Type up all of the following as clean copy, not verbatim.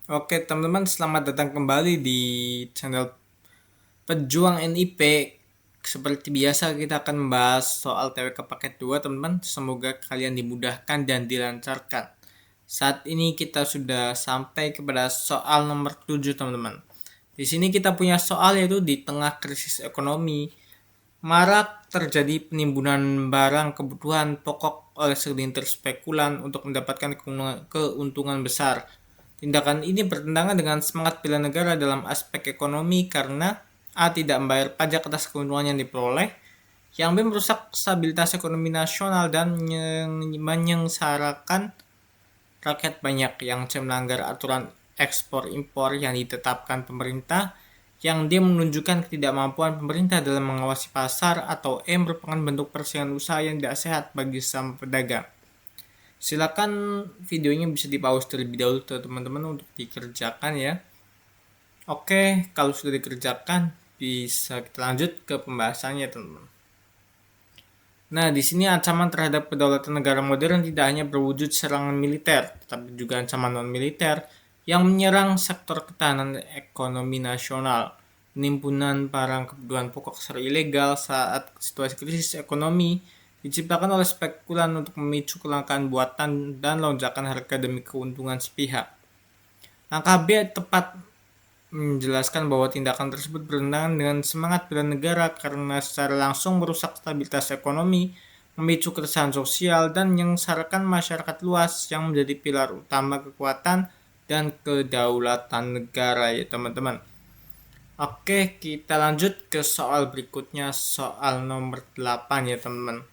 Oke, teman-teman, selamat datang kembali di channel Pejuang NIP. Seperti biasa, kita akan membahas soal TWK paket 2, teman-teman. Semoga kalian dimudahkan dan dilancarkan. Saat ini kita sudah sampai kepada soal nomor 7, teman-teman. Di sini kita punya soal yaitu di tengah krisis ekonomi, marak terjadi penimbunan barang kebutuhan pokok oleh segelintir spekulan untuk mendapatkan keuntungan besar. Tindakan ini bertentangan dengan semangat bela negara dalam aspek ekonomi karena A. Tidak membayar pajak atas keuntungan yang diperoleh, yang B. Merusak stabilitas ekonomi nasional dan menyengsarakan rakyat banyak, yang C. Melanggar aturan ekspor-impor yang ditetapkan pemerintah, yang D. Menunjukkan ketidakmampuan pemerintah dalam mengawasi pasar, atau E. Merupakan bentuk persaingan usaha yang tidak sehat bagi sesama pedagang. Silakan videonya bisa di pause terlebih dahulu teman-teman untuk dikerjakan ya. Oke, kalau sudah dikerjakan bisa kita lanjut ke pembahasannya teman-teman. Nah, di sini ancaman terhadap kedaulatan negara modern tidak hanya berwujud serangan militer, tetapi juga ancaman non-militer yang menyerang sektor ketahanan ekonomi nasional. Penimbunan barang kebutuhan pokok secara ilegal saat situasi krisis ekonomi diciptakan oleh spekulan untuk memicu kelangkaan buatan dan lonjakan harga demi keuntungan sepihak. Langkah B tepat menjelaskan bahwa tindakan tersebut bertentangan dengan semangat bela negara karena secara langsung merusak stabilitas ekonomi, memicu keresahan sosial, dan menyengsarakan masyarakat luas yang menjadi pilar utama kekuatan dan kedaulatan negara ya teman-teman. Oke, kita lanjut ke soal berikutnya, soal nomor 8 ya teman-teman.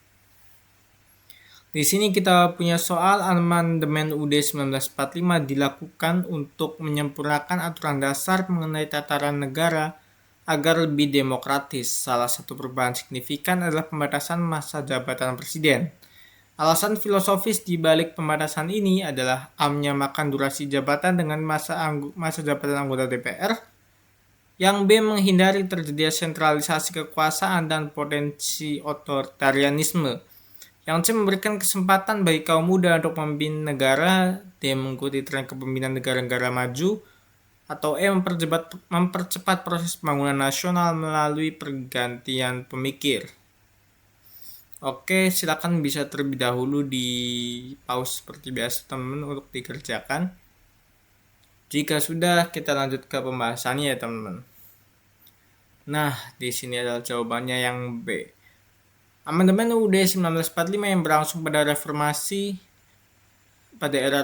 Di sini kita punya soal amandemen UUD 1945 dilakukan untuk menyempurnakan aturan dasar mengenai tataran negara agar lebih demokratis. Salah satu perubahan signifikan adalah pembatasan masa jabatan presiden. Alasan filosofis di balik pembatasan ini adalah A. Menyamakan durasi jabatan dengan masa jabatan anggota DPR, yang B. Menghindari terjadinya sentralisasi kekuasaan dan potensi otoritarianisme, yang C. Memberikan kesempatan bagi kaum muda untuk memimpin negara, D. Mengikuti tren kepemimpinan negara-negara maju, atau E. Mempercepat proses pembangunan nasional melalui pergantian pemikir. Oke, silakan bisa terlebih dahulu di pause seperti biasa teman-teman untuk dikerjakan. Jika sudah, kita lanjut ke pembahasannya ya teman-teman. Nah, di sini adalah jawabannya yang B. Amandemen UUD 1945 yang berlangsung pada era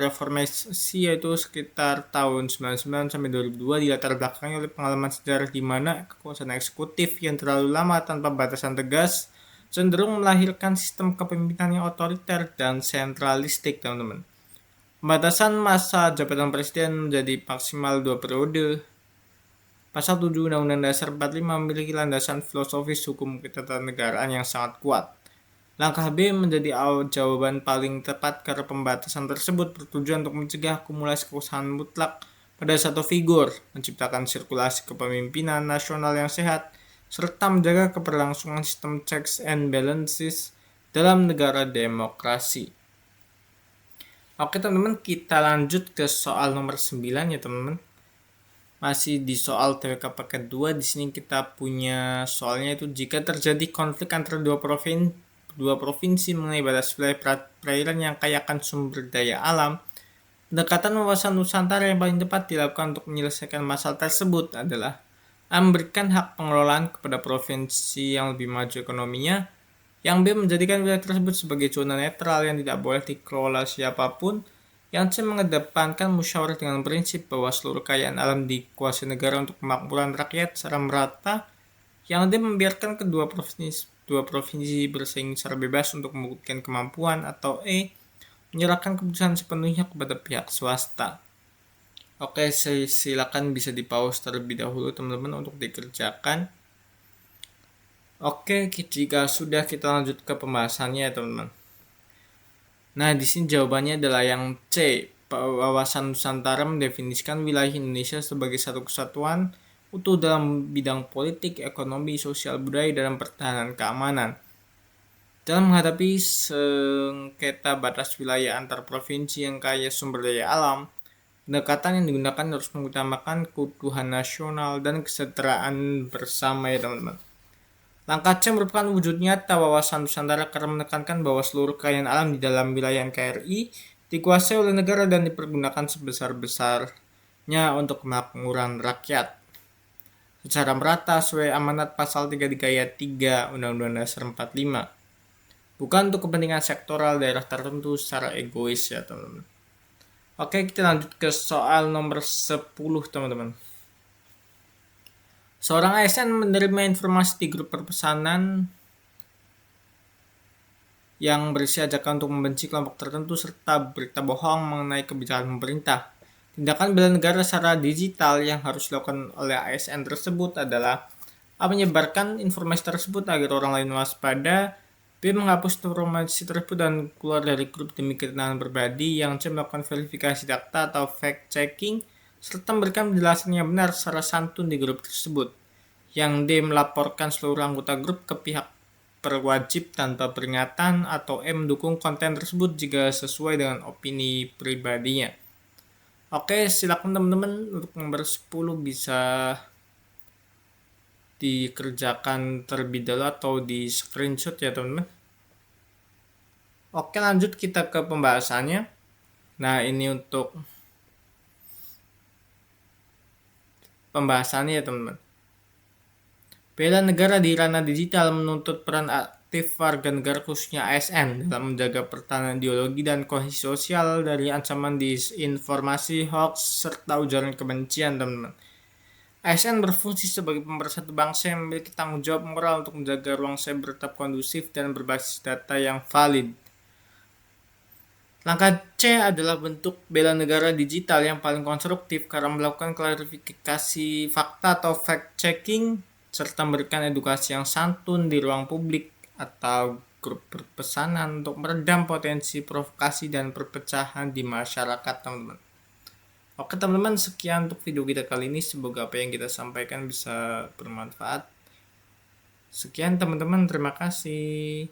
reformasi yaitu sekitar tahun 99 sampai 2002 dilatar belakangi oleh pengalaman sejarah di mana kekuasaan eksekutif yang terlalu lama tanpa batasan tegas cenderung melahirkan sistem kepemimpinan yang otoriter dan sentralistik, teman-teman. Pembatasan masa jabatan presiden menjadi maksimal 2 periode. Pasal 7 Undang-Undang Dasar 45 memiliki landasan filosofis hukum ketatanegaraan yang sangat kuat. Langkah B menjadi jawaban paling tepat karena pembatasan tersebut bertujuan untuk mencegah akumulasi kekuasaan mutlak pada satu figur, menciptakan sirkulasi kepemimpinan nasional yang sehat, serta menjaga keberlangsungan sistem checks and balances dalam negara demokrasi. Oke teman-teman, kita lanjut ke soal nomor 9 ya teman-teman. Masih di soal TWK paket 2, di sini kita punya soalnya itu jika terjadi konflik antara dua provinsi mengenai batas wilayah perairan yang kaya akan sumber daya alam, pendekatan wawasan Nusantara yang paling tepat dilakukan untuk menyelesaikan masalah tersebut adalah memberikan hak pengelolaan kepada provinsi yang lebih maju ekonominya, yang B. Menjadikan wilayah tersebut sebagai zona netral yang tidak boleh dikelola siapapun, yang C. Mengedepankan musyawarah dengan prinsip bahwa seluruh kekayaan alam dikuasai negara untuk kemakmuran rakyat secara merata, yang D. Membiarkan dua provinsi bersaing secara bebas untuk membuktikan kemampuan, atau E. Menyerahkan keputusan sepenuhnya kepada pihak swasta. Oke, silakan bisa di pause terlebih dahulu teman-teman untuk dikerjakan. Oke, jika sudah kita lanjut ke pembahasannya ya teman-teman. Nah, di sini jawabannya adalah yang C. Wawasan Nusantara mendefinisikan wilayah Indonesia sebagai satu kesatuan utuh dalam bidang politik, ekonomi, sosial, budaya, dan pertahanan keamanan. Dalam menghadapi sengketa batas wilayah antar provinsi yang kaya sumber daya alam, Pendekatan yang digunakan harus mengutamakan keutuhan nasional dan kesejahteraan bersama ya teman-teman. Langkah C merupakan wujud nyata wawasan Nusantara karena menekankan bahwa seluruh kekayaan alam di dalam wilayah NKRI dikuasai oleh negara dan dipergunakan sebesar-besarnya untuk kemakmuran rakyat secara merata sesuai amanat pasal 33 ayat 3 Undang-Undang Dasar 45. Bukan untuk kepentingan sektoral daerah tertentu secara egois ya teman-teman. Oke, kita lanjut ke soal nomor 10 teman-teman. Seorang ASN menerima informasi di grup perpesanan yang berisi ajakan untuk membenci kelompok tertentu serta berita bohong mengenai kebijakan pemerintah. Tindakan bela negara secara digital yang harus dilakukan oleh ASN tersebut adalah A. Menyebarkan informasi tersebut agar orang lain waspada, B. Menghapus informasi tersebut dan keluar dari grup demi ketenangan pribadi, yang C. Melakukan verifikasi data atau fact checking serta memberikan penjelasan yang benar secara santun di grup tersebut, yang D. Melaporkan seluruh anggota grup ke pihak berwajib tanpa peringatan, atau E. Mendukung konten tersebut jika sesuai dengan opini pribadinya. Oke, silakan teman-teman untuk nomor 10 bisa dikerjakan terlebih dahulu atau di screenshot ya teman-teman. Oke, lanjut kita ke pembahasannya. Nah, ini untuk pembahasannya ya teman-teman. Bela negara di ranah digital menuntut peran aktif warga negara khususnya ASN dalam menjaga pertahanan ideologi dan kohesi sosial dari ancaman disinformasi, hoax, serta ujaran kebencian teman-teman. ASN berfungsi sebagai pemersatu bangsa yang memiliki tanggung jawab moral untuk menjaga ruang cyber tetap kondusif dan berbasis data yang valid. Langkah C adalah bentuk bela negara digital yang paling konstruktif karena melakukan klarifikasi fakta atau fact-checking serta memberikan edukasi yang santun di ruang publik atau grup perpesanan untuk meredam potensi provokasi dan perpecahan di masyarakat teman-teman. Oke teman-teman, sekian untuk video kita kali ini. Semoga apa yang kita sampaikan bisa bermanfaat. Sekian teman-teman, terima kasih.